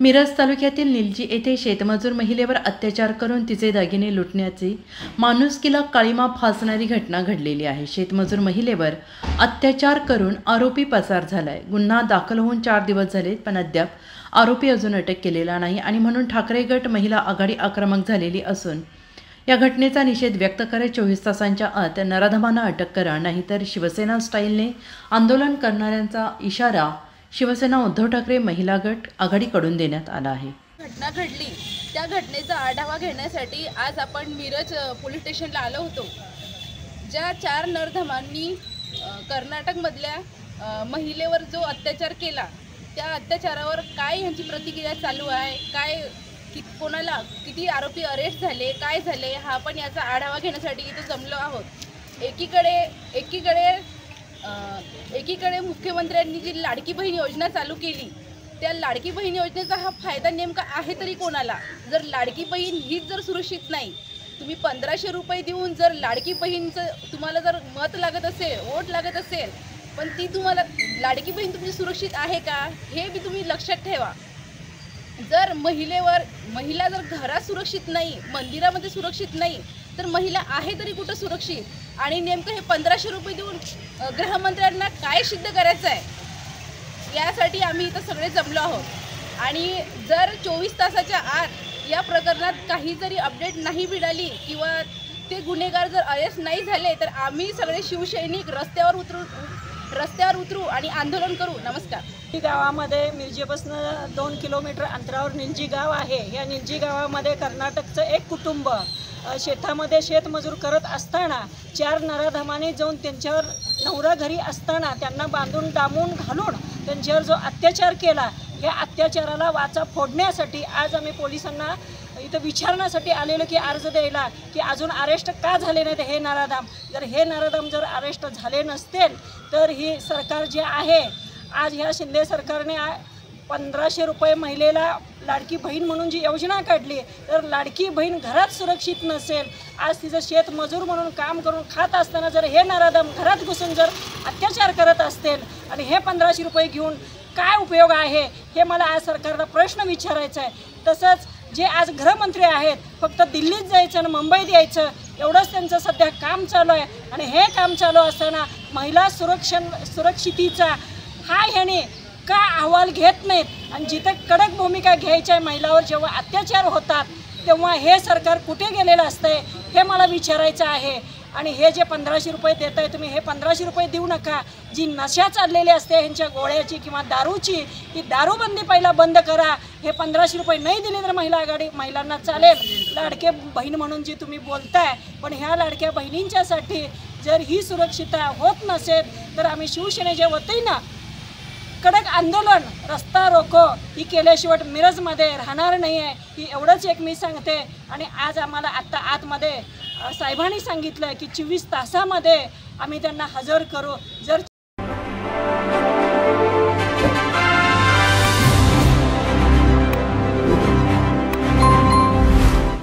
मिरज तालुक्यातील निलजी येथे शेतमजूर महिलेवर अत्याचार करून तिचे दागिने लुटण्याची माणुसकीला काळीमा फासणारी घटना घडलेली आहे। शेतमजूर महिलेवर अत्याचार करून आरोपी पसार झालाय। गुन्हा दाखल होऊन 4 दिवस झाले, पण अद्याप आरोपी अजून अटक केलेला नाही आणि म्हणून ठाकरे गट महिला आघाडी आक्रमक झालेली असून या घटनेचा निषेध व्यक्त करत 24 तासांच्या आत नराधमांना अटक करा, नाहीतर शिवसेना स्टाईलने आंदोलन करणाऱ्यांचा इशारा शिवसेना उद्धव ठाकरे महिला गट आघाडीकडून देण्यात आला आहे। घटना घडली त्या घटनेचा आढावा घेण्यासाठी आज आपण मिरज पोलीस स्टेशनला आलो होतो। ज्या 4 नराधमांनी कर्नाटकमधल्या महिलेवर जो अत्याचार केला, त्या अत्याचारावर काय यांची प्रतिक्रिया चालू आहे, काय कोणाला किती आरोपी अरेस्ट झाले, काय झाले, हा आपण याचा आढावा घेण्यासाठी इथे जमलो आहोत। एकीकडे मुख्यमंत्र्यांनी जी लाडकी बहीण योजना चालू केली, त्या लाडकी बहीण योजनेचा हा फायदा नेमका आहे तरी कोणाला? जर लाडकी बहीण हीच जर सुरक्षित नाही, तुम्ही 1500 रुपये देऊन जर लाडकी बहीणचं तुम्हाला जर मत लागत असेल, वोट लागत असेल, पण ती तुम्हाला लाडकी बहीण तुमची सुरक्षित आहे का, हे बी तुम्ही लक्षात ठेवा। जर महिला जर घरात सुरक्षित नाही, मंदिरामध्ये सुरक्षित नाही, तर महिला आहे तरी कुठं सुरक्षित? आणि नेमकं हे 1500 रुपये देऊन गृहमंत्र्यांना काय सिद्ध करायचं आहे, यासाठी आम्ही इथं सगळे जमलो आहोत। आणि जर 24 तासाच्या आत या प्रकरणात काही जरी अपडेट नाही मिळाली किंवा ते गुन्हेगार जर अरेस्ट नाही झाले, तर आम्ही सगळे शिवसैनिक रस्त्यावर उतरू आणि आंदोलन करू। नमस्कार। निलजी गावामध्ये मिरजेपासून 2 किलोमीटर अंतरावर निलजी गाव आहे। या निलजी गावामध्ये कर्नाटकचं एक कुटुंब शेतामध्ये शेतमजूर करत असताना 4 नराधमांनी जाऊन त्यांच्यावर नवरा घरी असताना त्यांना बांधून डांबून घालून त्यांच्यावर जो अत्याचार केला, या अत्याचाराला वाचा फोडण्यासाठी आज आम्ही पोलिसांना इथं विचारण्यासाठी आलेलो की अर्ज द्यायला की अजून अरेस्ट का झाले नाहीत हे नराधम। जर हे नराधम जर अरेस्ट झाले नसतील तर ही सरकार जे आहे, आज ह्या शिंदे सरकारने 1500 रुपये महिलेला लाडकी बहीण म्हणून जी योजना काढली, तर लाडकी बहीण घरात सुरक्षित नसेल, आज तिचं शेतमजूर म्हणून काम करून खात असताना जर हे नराधम घरात घुसून जर अत्याचार करत असतील आणि हे 1500 रुपये घेऊन काय उपयोग आहे, हे मला आज सरकारला प्रश्न विचारायचा आहे। तसंच जे आज गृहमंत्री आहेत, फक्त दिल्लीत जायचं आणि मुंबईत यायचं एवढंच त्यांचं सध्या काम चालू आहे। आणि हे काम चालू असताना महिला सुरक्षितेचा हा ह्याने का अहवाल घेत नाहीत आणि जिथे कडक भूमिका घ्यायची आहे महिलावर जेव्हा अत्याचार होतात, तेव्हा हे सरकार कुठे गेलेलं असतंय हे मला विचारायचं आहे। आणि हे जे 1500 रुपये देत आहे तुम्ही, हे 1500 रुपये देऊ नका। जी नशा चाललेली असते ह्यांच्या गोळ्याची किंवा दारूची, ती दारूबंदी पहिला बंद करा। हे 1500 रुपये नाही दिले तर महिला आघाडी महिलांना चालेल। लाडके बहीण म्हणून जी तुम्ही बोलताय, पण ह्या लाडक्या बहिणींच्यासाठी जर ही सुरक्षितता होत नसेल तर आम्ही शिवसेनेच्या वतीनं कडक आंदोलन, रस्ता रोको ही केल्याशिवाय मिरजमध्ये राहणार नाही आहे, ही एवढंच एक मी सांगते। आणि आज आम्हाला आत्ता आतमध्ये साहेबांनी सांगितलं की 24 तासामध्ये आम्ही त्यांना हजर करू।